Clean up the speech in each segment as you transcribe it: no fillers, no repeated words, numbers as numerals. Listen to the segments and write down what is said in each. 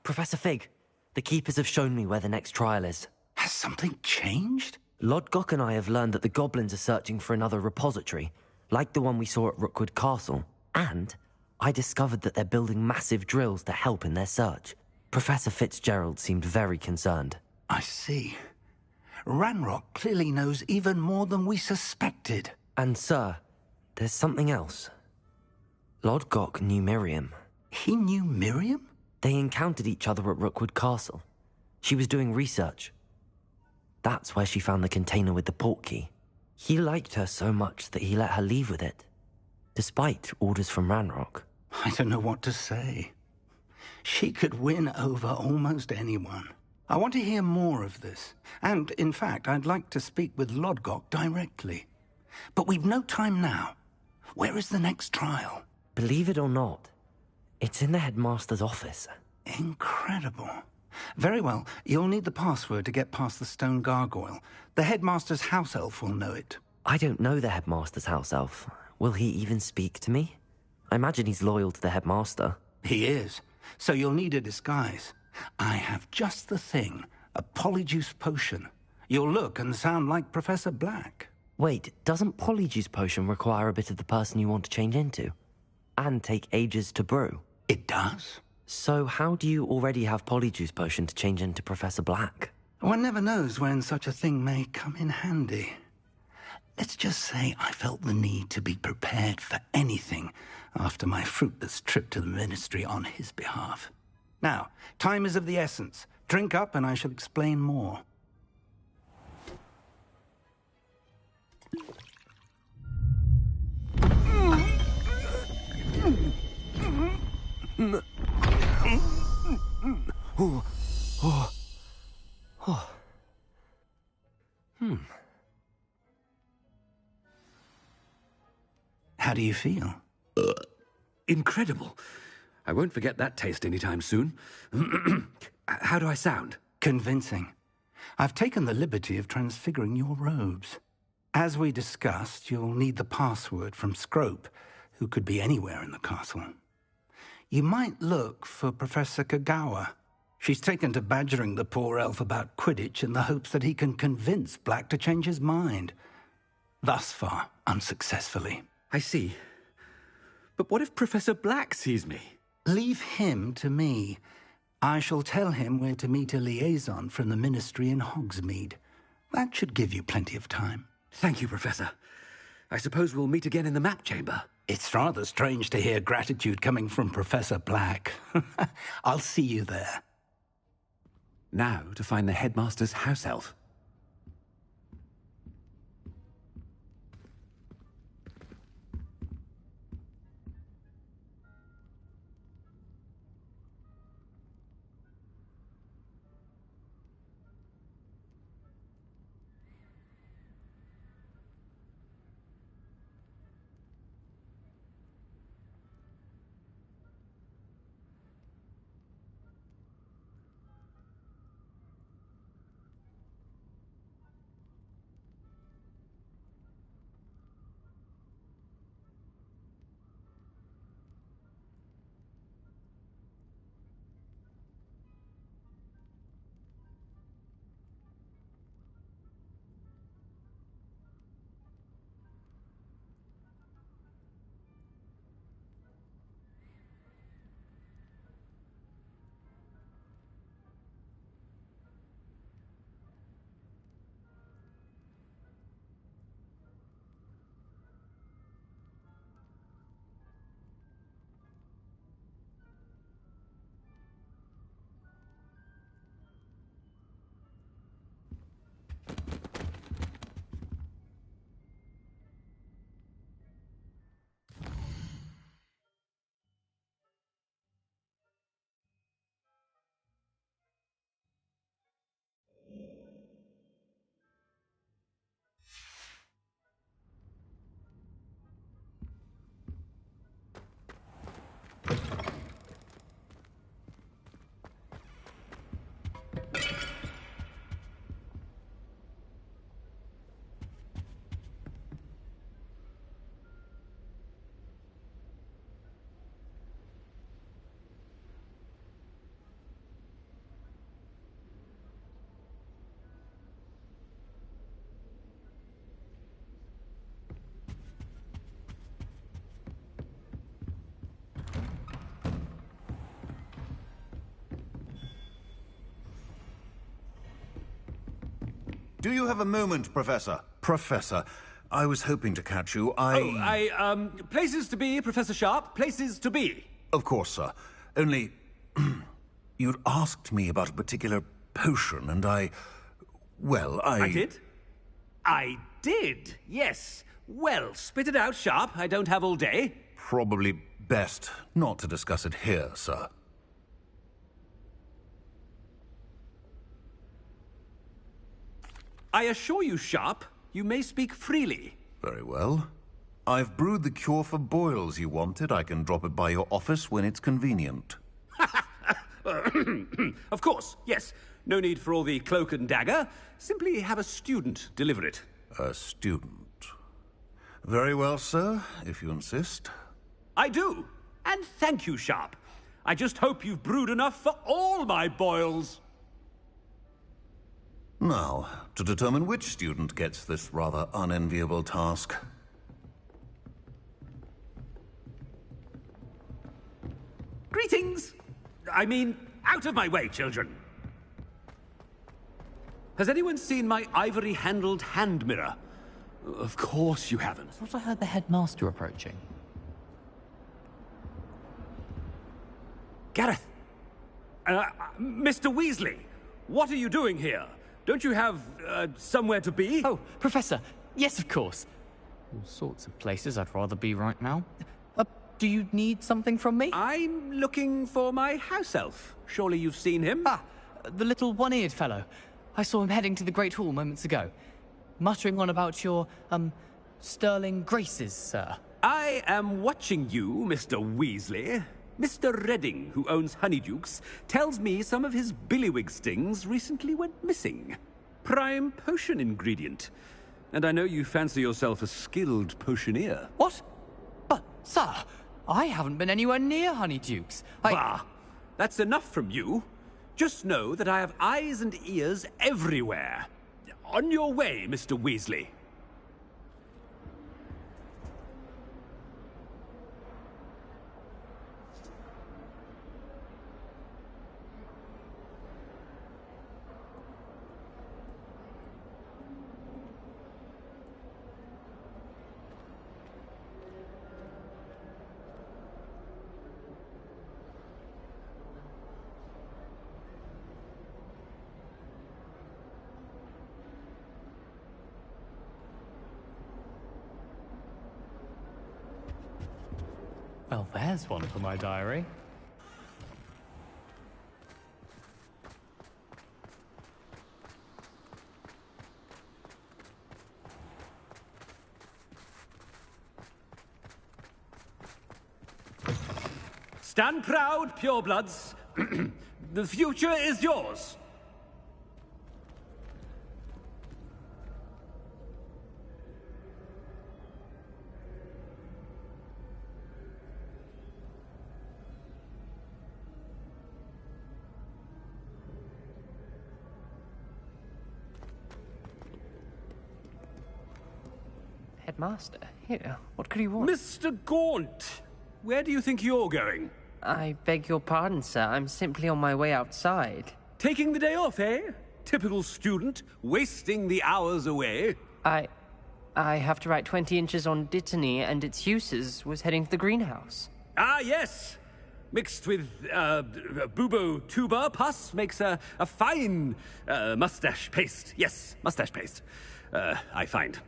Professor Fig, the Keepers have shown me where the next trial is. Has something changed? Lodgok and I have learned that the goblins are searching for another repository, like the one we saw at Rookwood Castle. And I discovered that they're building massive drills to help in their search. Professor Fitzgerald seemed very concerned. I see. Ranrock clearly knows even more than we suspected. And sir, there's something else. Lodgok knew Miriam. He knew Miriam? They encountered each other at Rookwood Castle. She was doing research. That's where she found the container with the portkey. He liked her so much that he let her leave with it, despite orders from Ranrock. I don't know what to say. She could win over almost anyone. I want to hear more of this. And, in fact, I'd like to speak with Lodgok directly. But we've no time now. Where is the next trial? Believe it or not, it's in the headmaster's office. Incredible. Very well. You'll need the password to get past the stone gargoyle. The headmaster's house elf will know it. I don't know the headmaster's house elf. Will he even speak to me? I imagine he's loyal to the headmaster. He is. So you'll need a disguise. I have just the thing. A polyjuice potion. You'll look and sound like Professor Black. Wait, doesn't polyjuice potion require a bit of the person you want to change into? And take ages to brew? It does. So how do you already have polyjuice potion to change into Professor Black? One never knows when such a thing may come in handy. Let's just say I felt the need to be prepared for anything after my fruitless trip to the Ministry on his behalf. Now, time is of the essence. Drink up and I shall explain more. How do you feel? Incredible. I won't forget that taste anytime soon. How do I sound? Convincing. I've taken the liberty of transfiguring your robes. As we discussed, you'll need the password from Scrope, who could be anywhere in the castle. You might look for Professor Kagawa. She's taken to badgering the poor elf about Quidditch in the hopes that he can convince Black to change his mind. Thus far, unsuccessfully. I see. But what if Professor Black sees me? Leave him to me. I shall tell him where to meet a liaison from the Ministry in Hogsmeade. That should give you plenty of time. Thank you, Professor. I suppose we'll meet again in the map chamber. It's rather strange to hear gratitude coming from Professor Black. I'll see you there. Now to find the headmaster's house elf. Do you have a moment, Professor? Professor, I was hoping to catch you. Places to be, Professor Sharp. Places to be. Of course, sir. Only... you'd asked me about a particular potion, and well, I did? I did, yes. Well, spit it out, Sharp. I don't have all day. Probably best not to discuss it here, sir. I assure you, Sharp, you may speak freely. Very well. I've brewed the cure for boils you wanted. I can drop it by your office when it's convenient. Of course, yes. No need for all the cloak and dagger. Simply have a student deliver it. A student. Very well, sir, if you insist. I do. And thank you, Sharp. I just hope you've brewed enough for all my boils. Now, to determine which student gets this rather unenviable task. Greetings! I mean, out of my way, children. Has anyone seen my ivory-handled hand mirror? Of course you haven't. I thought I heard the headmaster approaching. Gareth! Mr. Weasley, what are you doing here? Don't you have, somewhere to be? Oh, Professor, yes, of course. All sorts of places I'd rather be right now. Do you need something from me? I'm looking for my house elf. Surely you've seen him? Ah, the little one-eared fellow. I saw him heading to the Great Hall moments ago. Muttering on about your, sterling graces, sir. I am watching you, Mr. Weasley. Mr. Redding, who owns Honeydukes, tells me some of his billywig stings recently went missing. Prime potion ingredient. And I know you fancy yourself a skilled potioneer. What? But, sir, I haven't been anywhere near Honeydukes. Bah! That's enough from you. Just know that I have eyes and ears everywhere. On your way, Mr. Weasley. Well, there's one for my diary. Stand proud, purebloods. The future is yours. Headmaster, here, what could he want? Mr. Gaunt, where do you think you're going? I beg your pardon, sir. I'm simply on my way outside. Taking the day off, eh? Typical student, wasting the hours away. I have to write 20 inches on Dittany and its uses. Was heading to the greenhouse. Ah, yes. Mixed with, bubo tuber pus makes a fine, mustache paste. Yes, mustache paste. I find.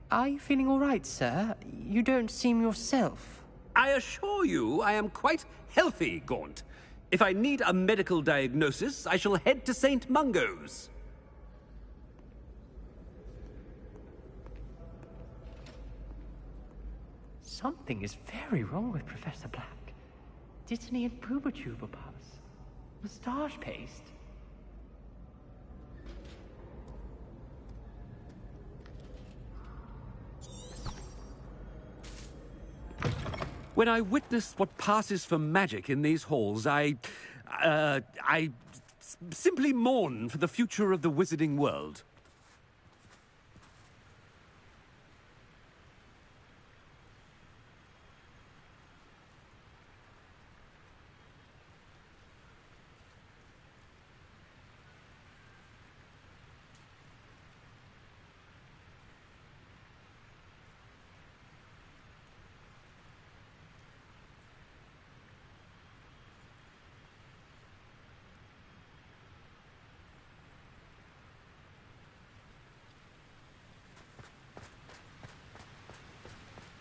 Are you feeling all right, sir? You don't seem yourself. I assure you I am quite healthy, Gaunt. If I need a medical diagnosis, I shall head to St. Mungo's. Something is very wrong with Professor Black. Dittany and Boobertuber pus. Moustache paste. When I witness what passes for magic in these halls, I simply mourn for the future of the wizarding world.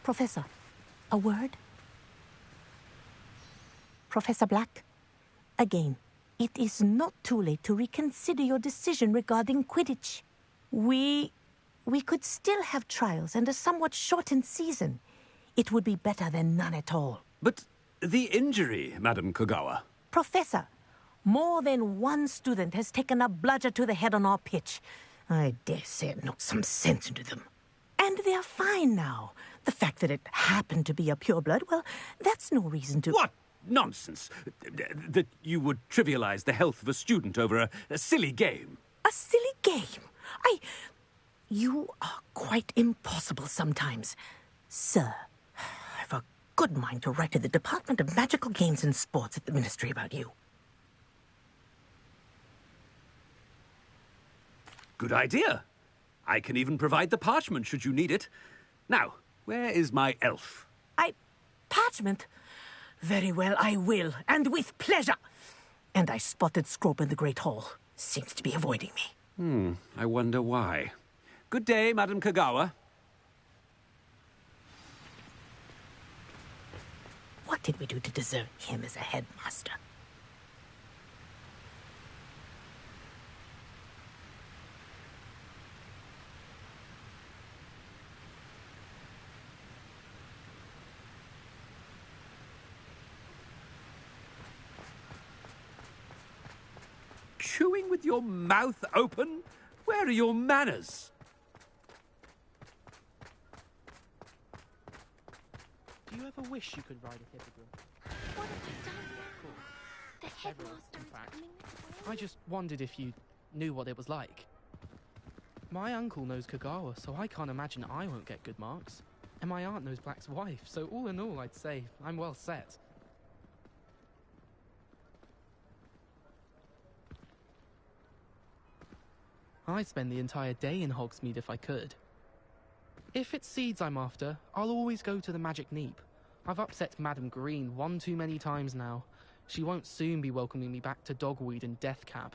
Professor, a word? Professor Black, again, it is not too late to reconsider your decision regarding Quidditch. We could still have trials and a somewhat shortened season. It would be better than none at all. But the injury, Madam Kogawa. Professor, more than one student has taken a bludger to the head on our pitch. I dare say it knocked some sense into them. And they're fine now. The fact that it happened to be a pureblood, well, that's no reason to... What nonsense! That you would trivialize the health of a student over a silly game. A silly game? You are quite impossible sometimes. Sir, I've a good mind to write to the Department of Magical Games and Sports at the Ministry about you. Good idea. I can even provide the parchment should you need it. Now, where is my elf? Parchment? Very well, I will, and with pleasure. And I spotted Scrope in the Great Hall. Seems to be avoiding me. I wonder why. Good day, Madam Kogawa. What did we do to deserve him as a headmaster? Chewing with your mouth open? Where are your manners? Do you ever wish you could ride a hippogriff? What have I done? The headmaster is coming this way. I just wondered if you knew what it was like. My uncle knows Kogawa, so I can't imagine I won't get good marks. And my aunt knows Black's wife, so all in all, I'd say I'm well set. I'd spend the entire day in Hogsmeade if I could. If it's seeds I'm after, I'll always go to the Magic Neep. I've upset Madam Green one too many times now. She won't soon be welcoming me back to Dogweed and Deathcab.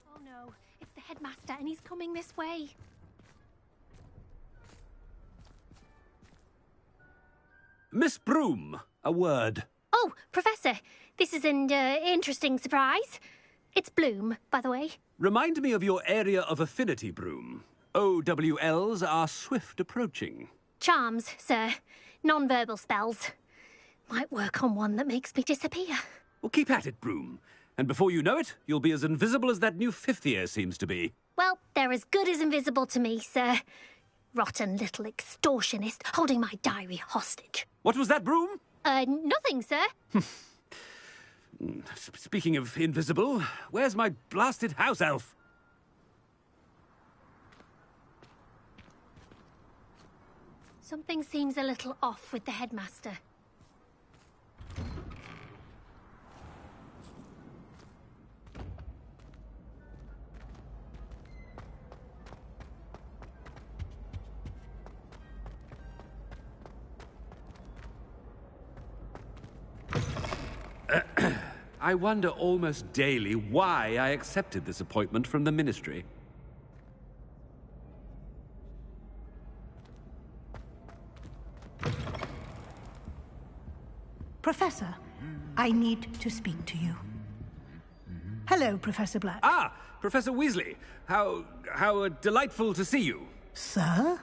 Oh no, it's the headmaster and he's coming this way. Miss Broom, a word. Oh, Professor, this is an interesting surprise. It's Bloom, by the way. Remind me of your area of affinity, Broom. OWLs are swift approaching. Charms, sir. Non-verbal spells. Might work on one that makes me disappear. Well, keep at it, Broom. And before you know it, you'll be as invisible as that new fifth year seems to be. Well, they're as good as invisible to me, sir. Rotten little extortionist holding my diary hostage. What was that, Broom? Nothing, sir. Speaking of invisible, where's my blasted house elf? Something seems a little off with the headmaster. I wonder almost daily why I accepted this appointment from the Ministry. Professor, I need to speak to you. Hello, Professor Black. Ah, Professor Weasley. How delightful to see you. Sir?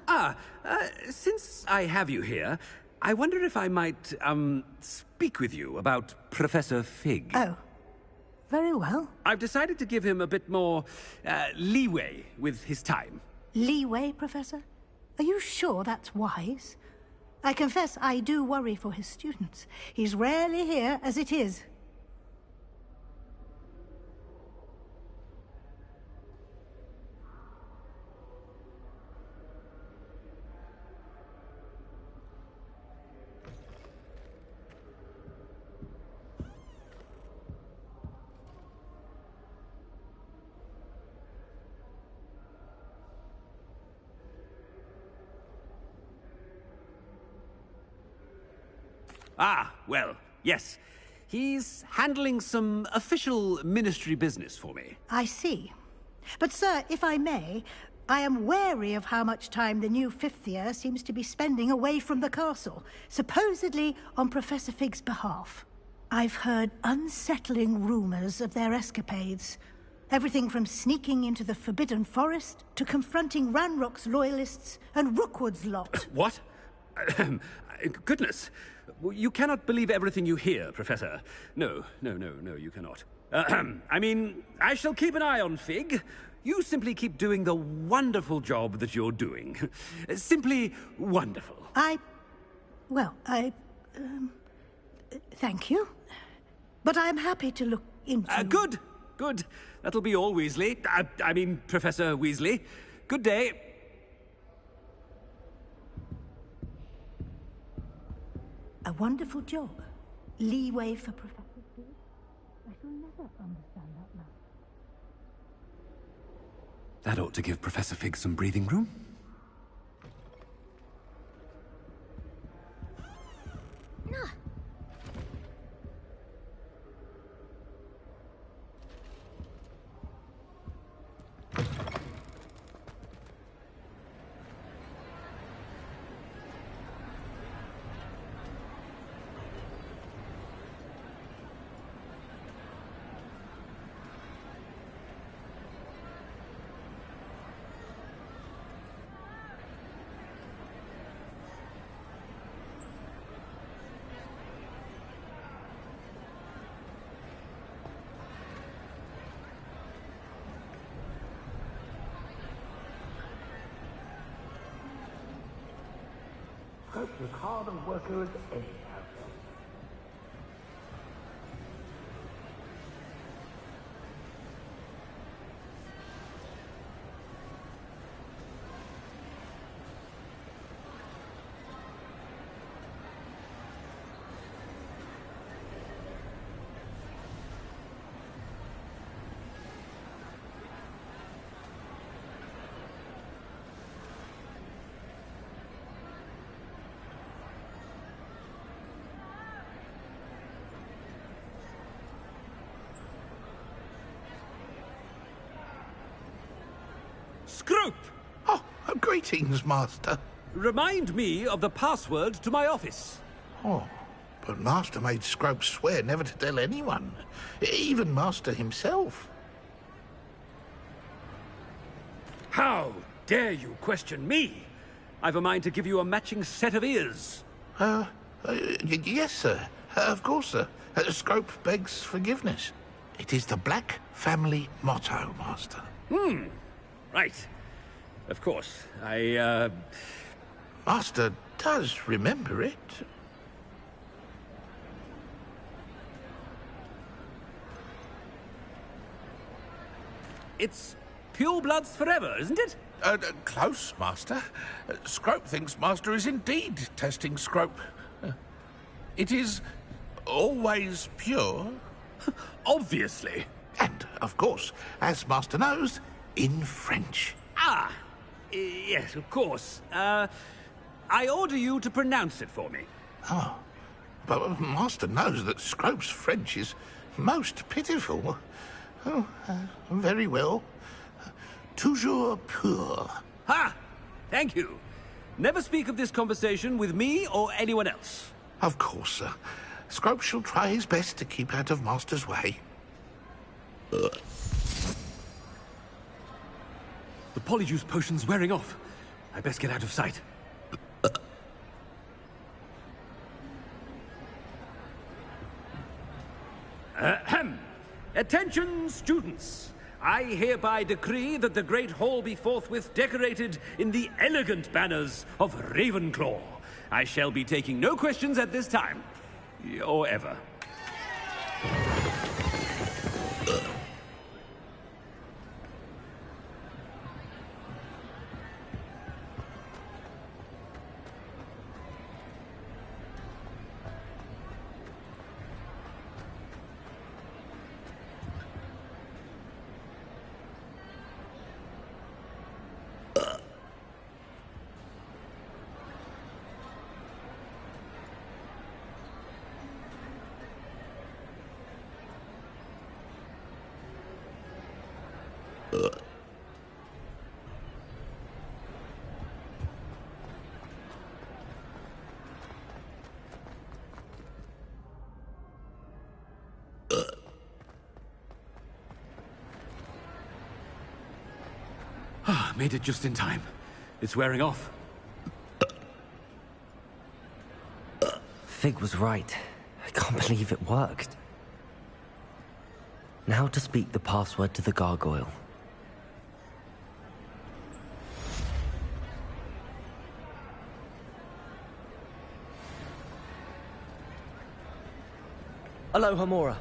Since I have you here, I wonder if I might, speak with you about Professor Fig. Oh, very well. I've decided to give him a bit more, leeway with his time. Leeway, Professor? Are you sure that's wise? I confess I do worry for his students. He's rarely here as it is. Ah, well, yes. He's handling some official ministry business for me. I see. But, sir, if I may, I am wary of how much time the new fifth year seems to be spending away from the castle, supposedly on Professor Fig's behalf. I've heard unsettling rumors of their escapades. Everything from sneaking into the Forbidden Forest to confronting Ranrock's loyalists and Rookwood's lot. What? Goodness. You cannot believe everything you hear, Professor. No, you cannot. I mean, I shall keep an eye on Fig. You simply keep doing the wonderful job that you're doing. Simply wonderful. Thank you. But I'm happy to look into... Good. That'll be all, Weasley. I mean, Professor Weasley. Good day. A wonderful job. Leeway for Professor Fig. I shall never understand that man. That ought to give Professor Fig some breathing room. Scope was hard and worker as any house. Scrope! Oh, greetings, Master. Remind me of the password to my office. Oh, but Master made Scrope swear never to tell anyone, even Master himself. How dare you question me? I've a mind to give you a matching set of ears. Yes, sir. Of course, sir. Scrope begs forgiveness. It is the Black family motto, Master. Right. Of course. Master does remember it. It's purebloods forever, isn't it? Close, Master. Scrope thinks Master is indeed testing Scrope. It is always pure. Obviously. And, of course, as Master knows, in French. Yes, of course. I order you to pronounce it for me. Oh, but Master knows that Scrope's French is most pitiful. Oh, very well. Toujours pur. Ha! Thank you. Never speak of this conversation with me or anyone else. Of course, sir. Scrope shall try his best to keep out of Master's way. The polyjuice potion's wearing off. I best get out of sight. Attention, students. I hereby decree that the Great Hall be forthwith decorated in the elegant banners of Ravenclaw. I shall be taking no questions at this time. Or ever. Made it just in time. It's wearing off. Fig was right. I can't believe it worked. Now to speak the password to the gargoyle. Aloha Mora.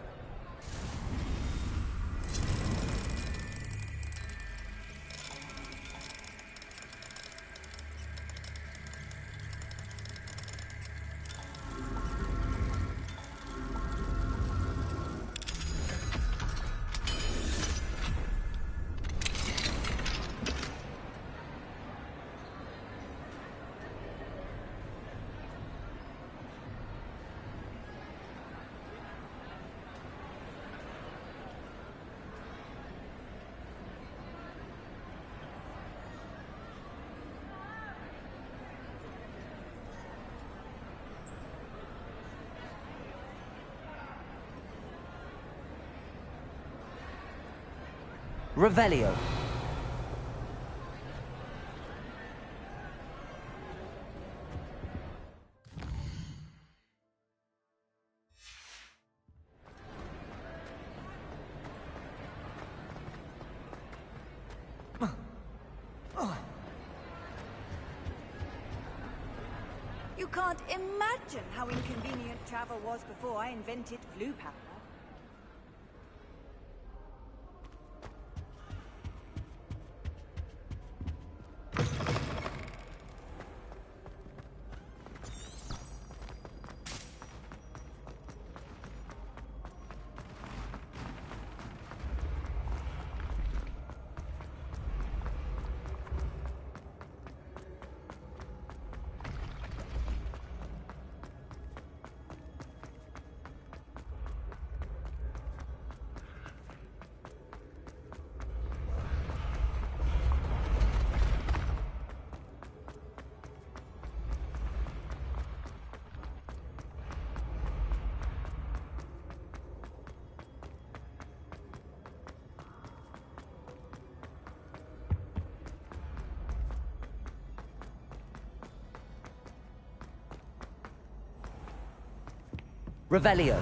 Revelio. You can't imagine how inconvenient travel was before I invented flu powder. Revelio.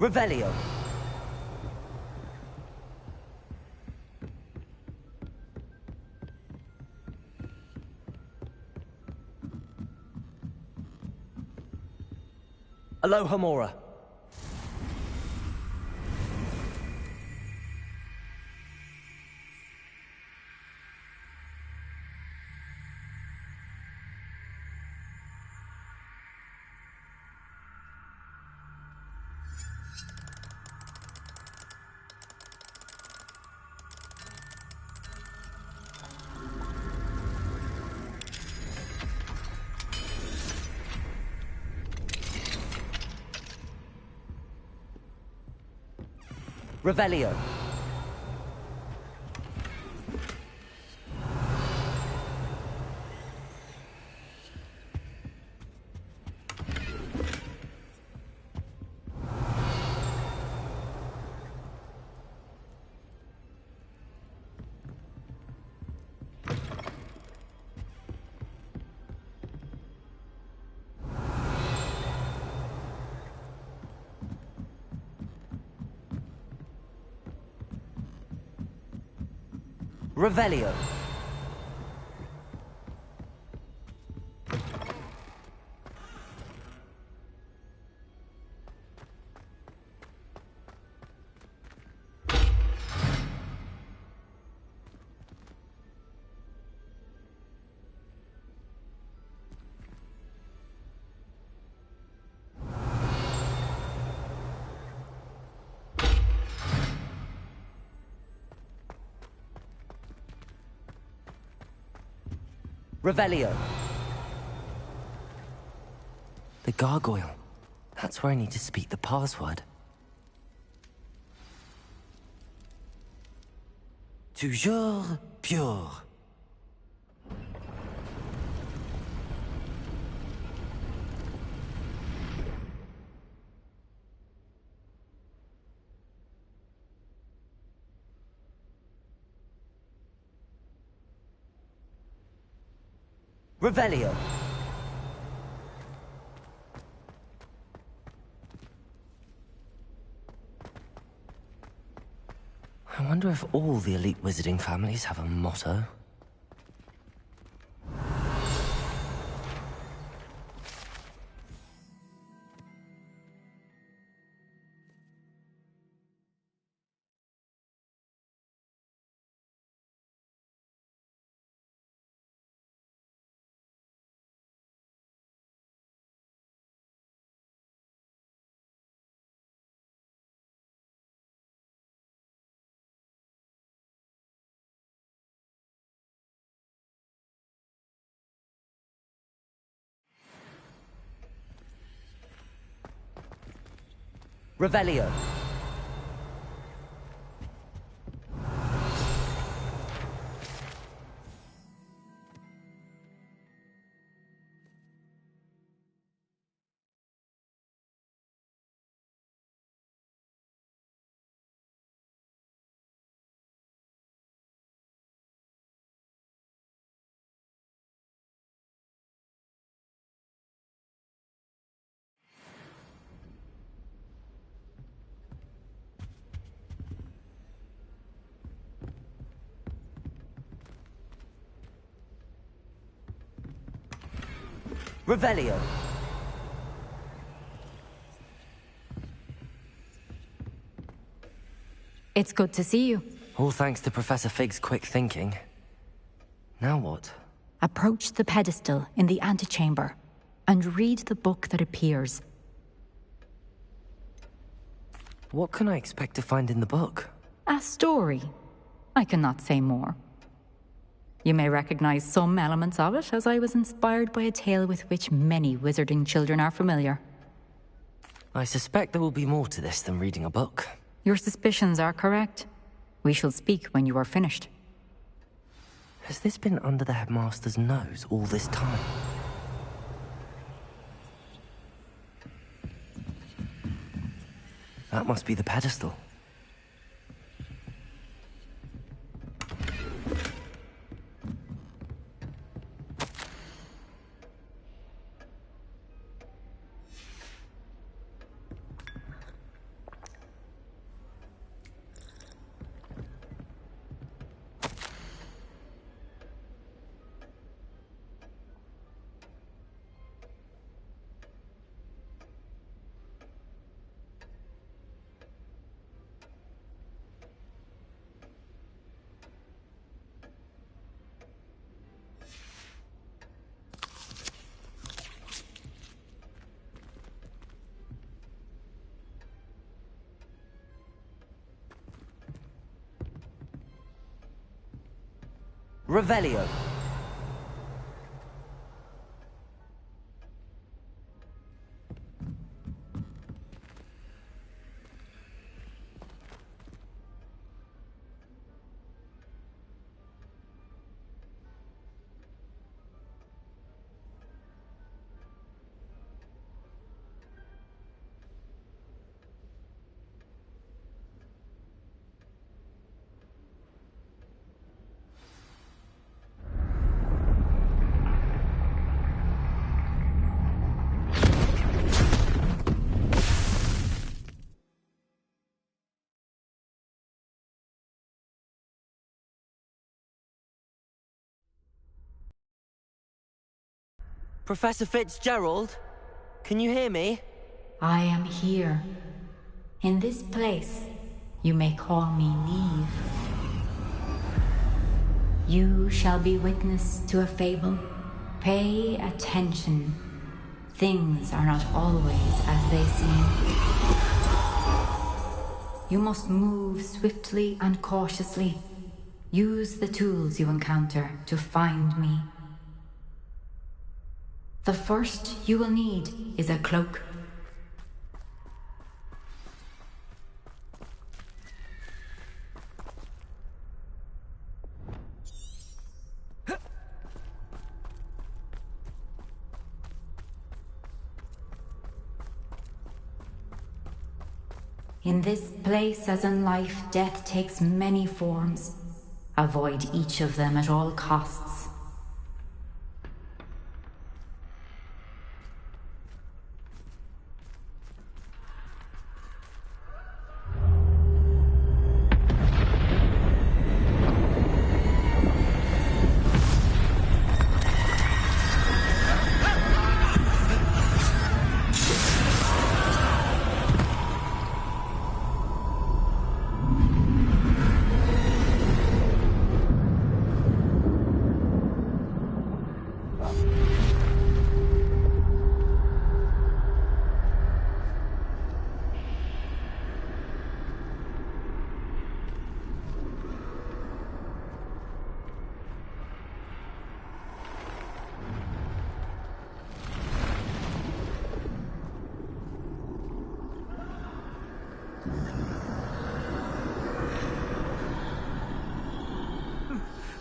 Revelio. Aloha Mora. Revelio. Revelio. Revelio. The gargoyle. That's where I need to speak the password. Toujours pure. Revelio. I wonder if all the elite wizarding families have a motto. Revelio. Revelio. It's good to see you. All thanks to Professor Fig's quick thinking. Now what? Approach the pedestal in the antechamber and read the book that appears. What can I expect to find in the book? A story. I cannot say more. You may recognize some elements of it, as I was inspired by a tale with which many wizarding children are familiar. I suspect there will be more to this than reading a book. Your suspicions are correct. We shall speak when you are finished. Has this been under the headmaster's nose all this time? That must be the pedestal. Revelio. Professor Fitzgerald? Can you hear me? I am here. In this place, you may call me Neve. You shall be witness to a fable. Pay attention. Things are not always as they seem. You must move swiftly and cautiously. Use the tools you encounter to find me. The first you will need is a cloak. In this place, as in life, death takes many forms. Avoid each of them at all costs.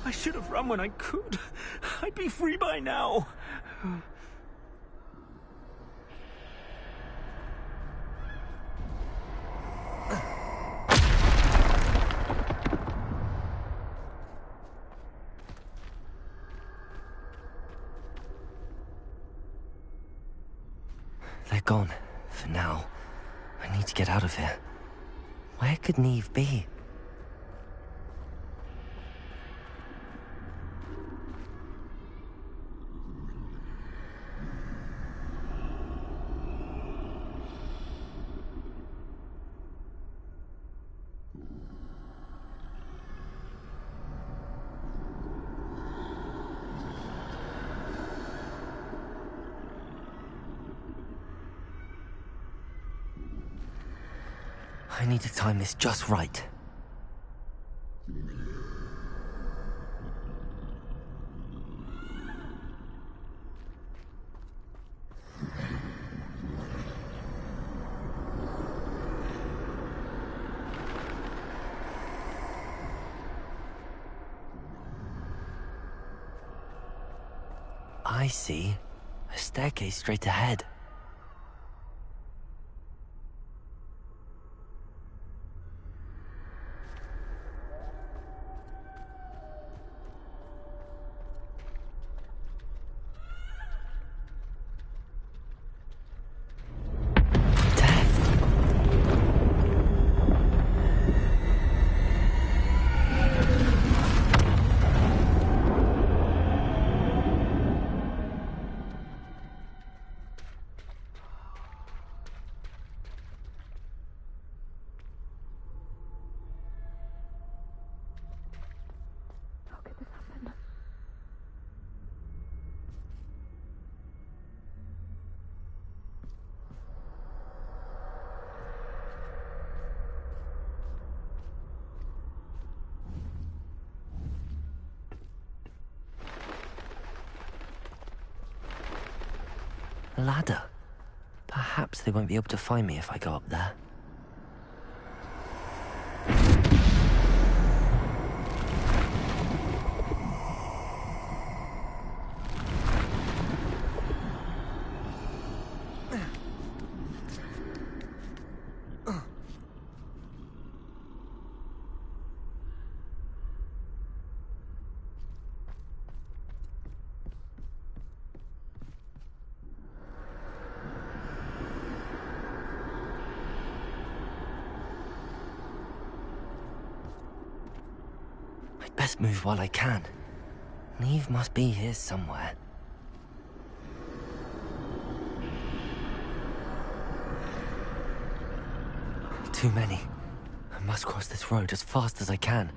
I should have run when I could. I'd be free by now. They're gone, for now. I need to get out of here. Where could Neve be? I need to time this just right. I see. A staircase straight ahead. A ladder. Perhaps they won't be able to find me if I go up there. Best move while I can. Neve must be here somewhere. Too many. I must cross this road as fast as I can.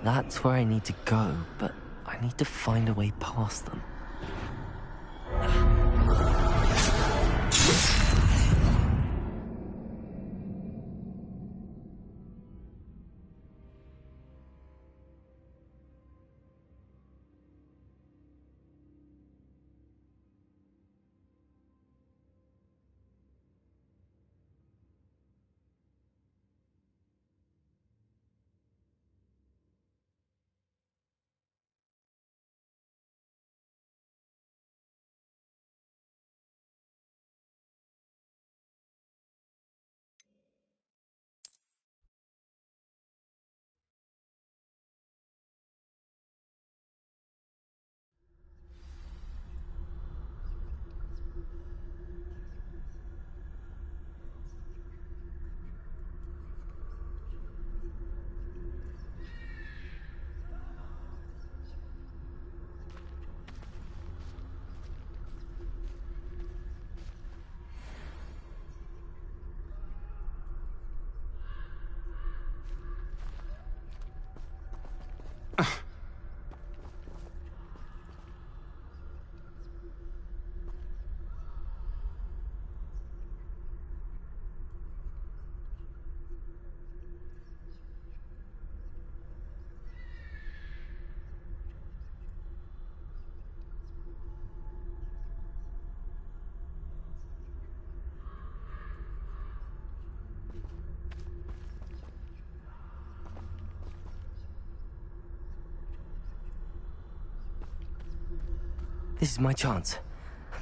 That's where I need to go, but I need to find a way past them. This is my chance.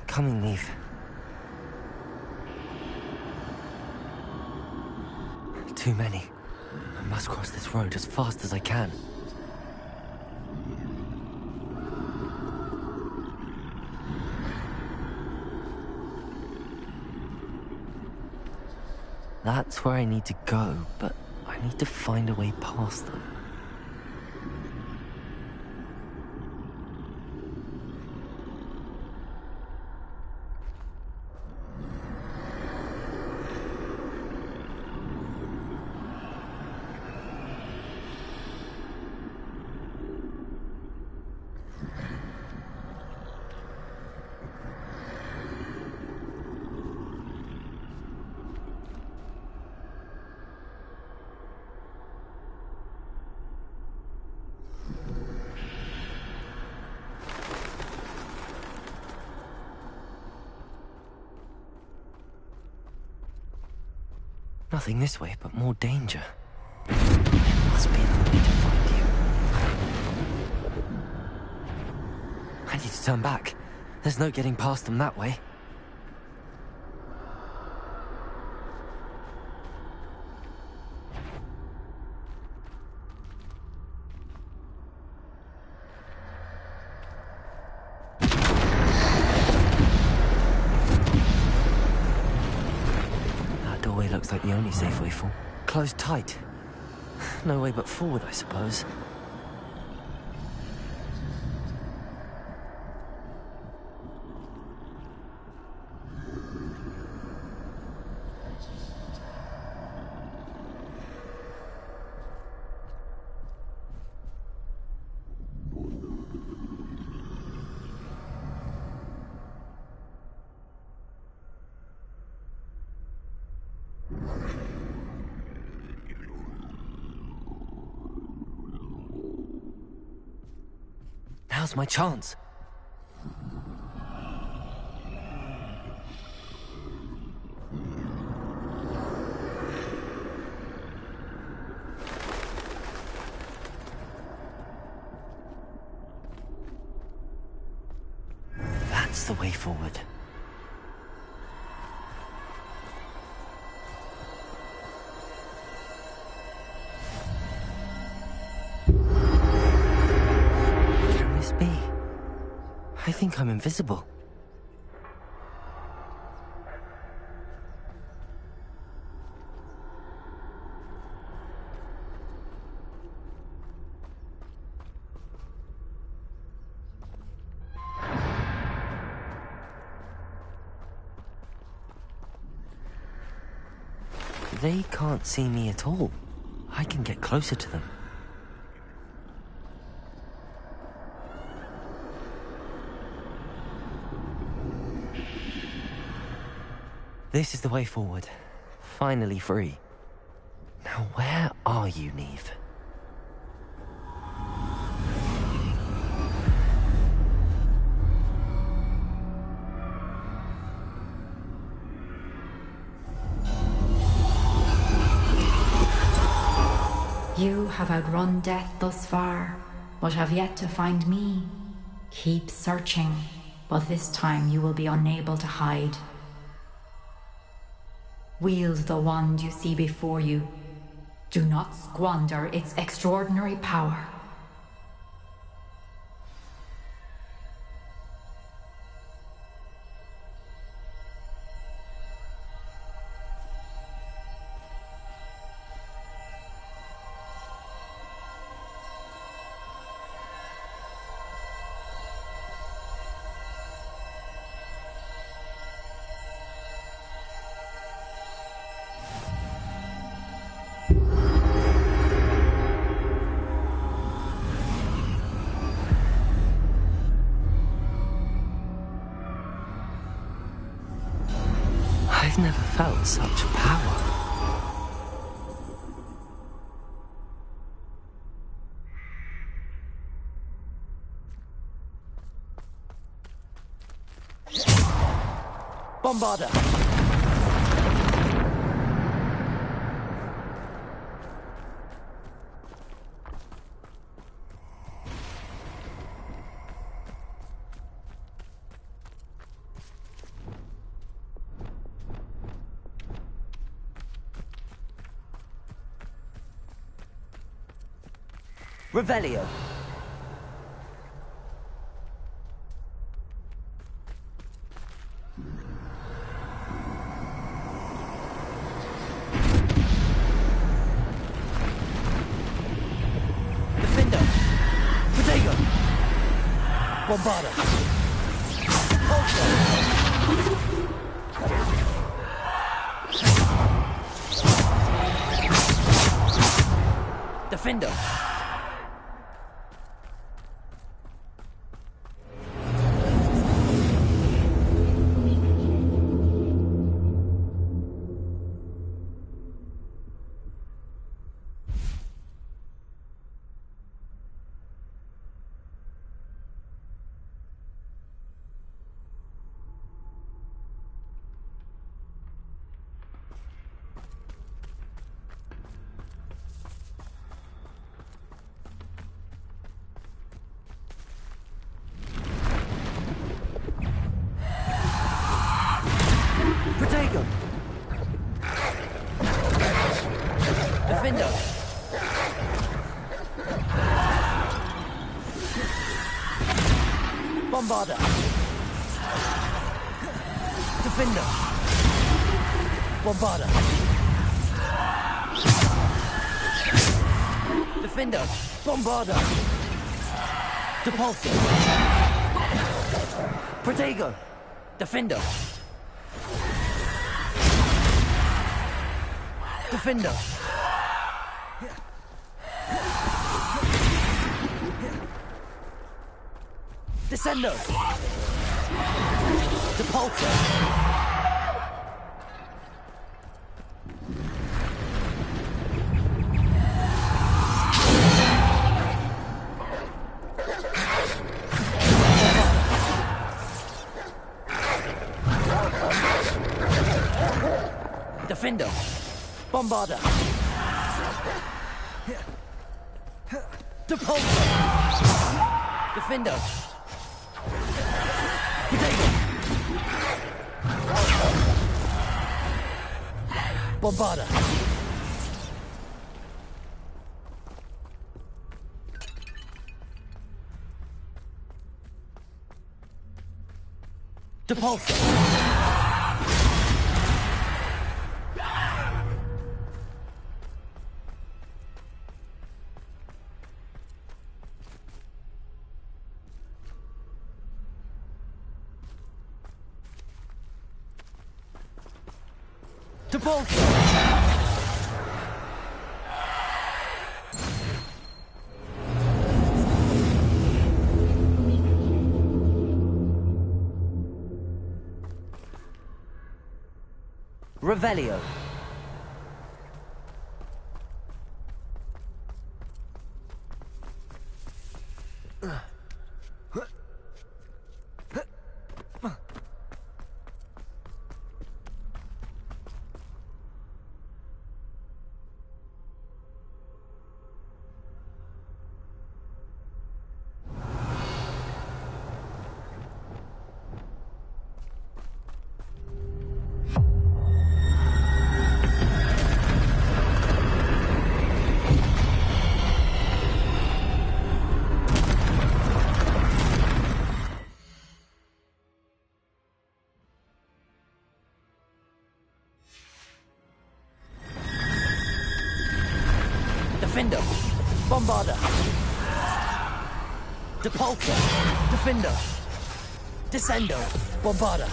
Come and leave. Too many. I must cross this road as fast as I can. That's where I need to go, but I need to find a way past them. Nothing this way, but more danger. There must be another way to find you. I need to turn back. There's no getting past them that way. Looks like the only safe way forward. Closed tight. No way but forward, I suppose. Now's my chance. That's the way forward. I think I'm invisible. They can't see me at all. I can get closer to them. This is the way forward. Finally free. Now where are you, Neve? You have outrun death thus far, but have yet to find me. Keep searching, but this time you will be unable to hide. Wield the wand you see before you. Do not squander its extraordinary power. I've never felt such power. Bombarder! Revelio. Defender. Protego. Bombarder. Defender. Protego! Defender! Bombarder! Defender! Bombarder! Defender! Bombarder! Depulsor! Protego! Defender! Defender! Descendo! Depulsor! Defender! Bombarder! Depulsor! Defender! Protego! Bombarder! Depulsor! Depulsor! Revelio. Defender. Bombarder. Depulsor. Defender. Descendo. Bombarder.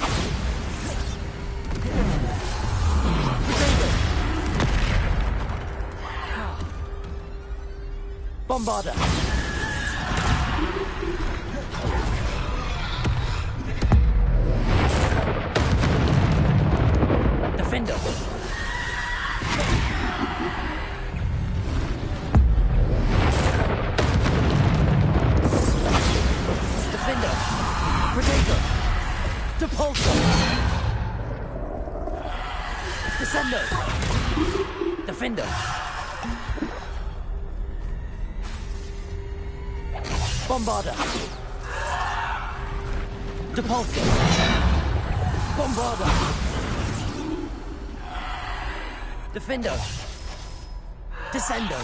Defender. Bombarder. Defender. Defender. Predator. Depulsor. Descendo. Defender. Bombarder. Depulsor. Bombarder. Defender. Descendo.